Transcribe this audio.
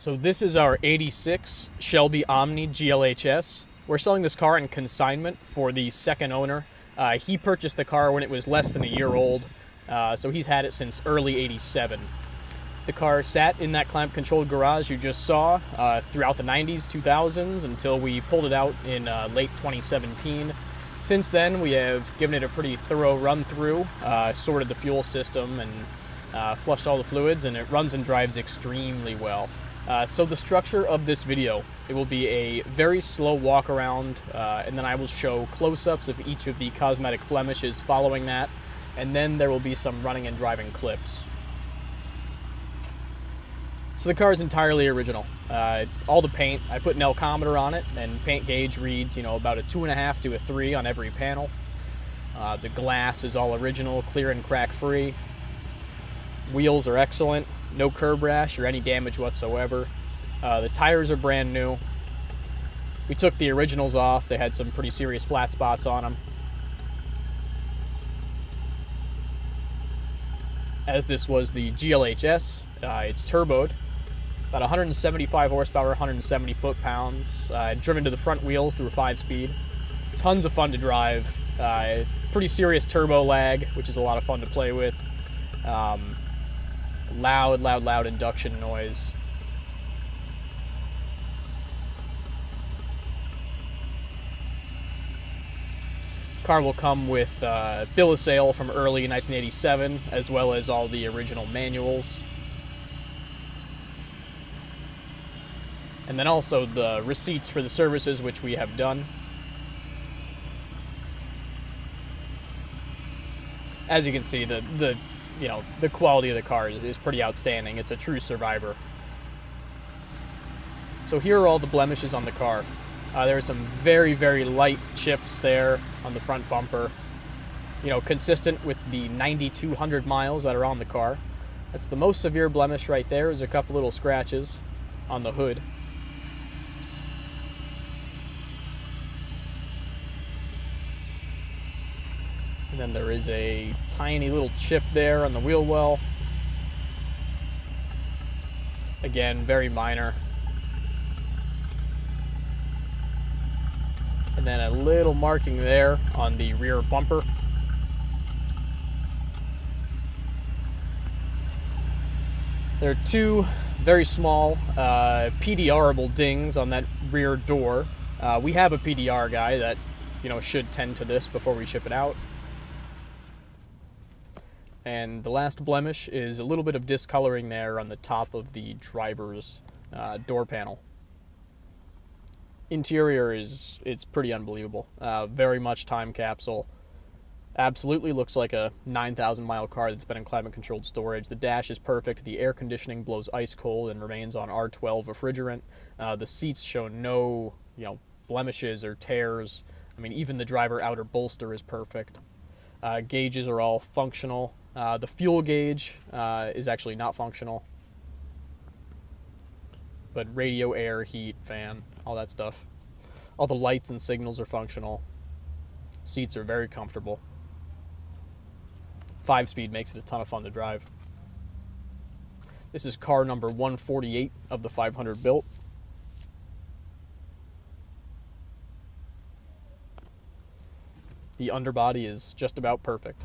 So this is our 86 Shelby Omni GLHS. We're selling this car in consignment for the second owner. He purchased the car when it was less than a year old, so he's had it since early '87. The car sat in that climate-controlled garage you just saw throughout the 90s, 2000s, until we pulled it out in late 2017. Since then, we have given it a pretty thorough run-through, sorted the fuel system, and flushed all the fluids, and it runs and drives extremely well. So the structure of this video, it will be a very slow walk around, and then I will show close-ups of each of the cosmetic blemishes following that, and then there will be some running and driving clips. So the car is entirely original. All the paint, I put an alcometer on it, and paint gauge reads, about a 2.5 to a 3 on every panel. The glass is all original, clear and crack-free. Wheels are excellent, no curb rash or any damage whatsoever. The tires are brand new. We took the originals off. They had some pretty serious flat spots on them. As this was the GLHS, it's turboed. About 175 horsepower, 170 foot-pounds. Driven to the front wheels through a 5-speed. Tons of fun to drive. Pretty serious turbo lag, which is a lot of fun to play with. Loud induction noise. Car will come with bill of sale from early 1987, as well as all the original manuals. And then also the receipts for the services which we have done. As you can see, the quality of the car is pretty outstanding. It's a true survivor. So here are all the blemishes on the car. There are some very, very light chips there on the front bumper. Consistent with the 9,200 miles that are on the car. That's the most severe blemish right there. Is a couple little scratches on the hood. And then there is a tiny little chip there on the wheel well. Again, very minor. And then a little marking there on the rear bumper. There are two very small PDR-able dings on that rear door. We have a PDR guy that should tend to this before we ship it out. And the last blemish is a little bit of discoloring there on the top of the driver's door panel. Interior it's pretty unbelievable. Very much time capsule. Absolutely looks like a 9,000 mile car that's been in climate controlled storage. The dash is perfect. The air conditioning blows ice cold and remains on R12 refrigerant. The seats show no blemishes or tears. Even the driver outer bolster is perfect. Gauges are all functional. The fuel gauge is actually not functional. But radio, air, heat, fan, all that stuff. All the lights and signals are functional. Seats are very comfortable. 5-speed makes it a ton of fun to drive. This is car number 148 of the 500 built. The underbody is just about perfect.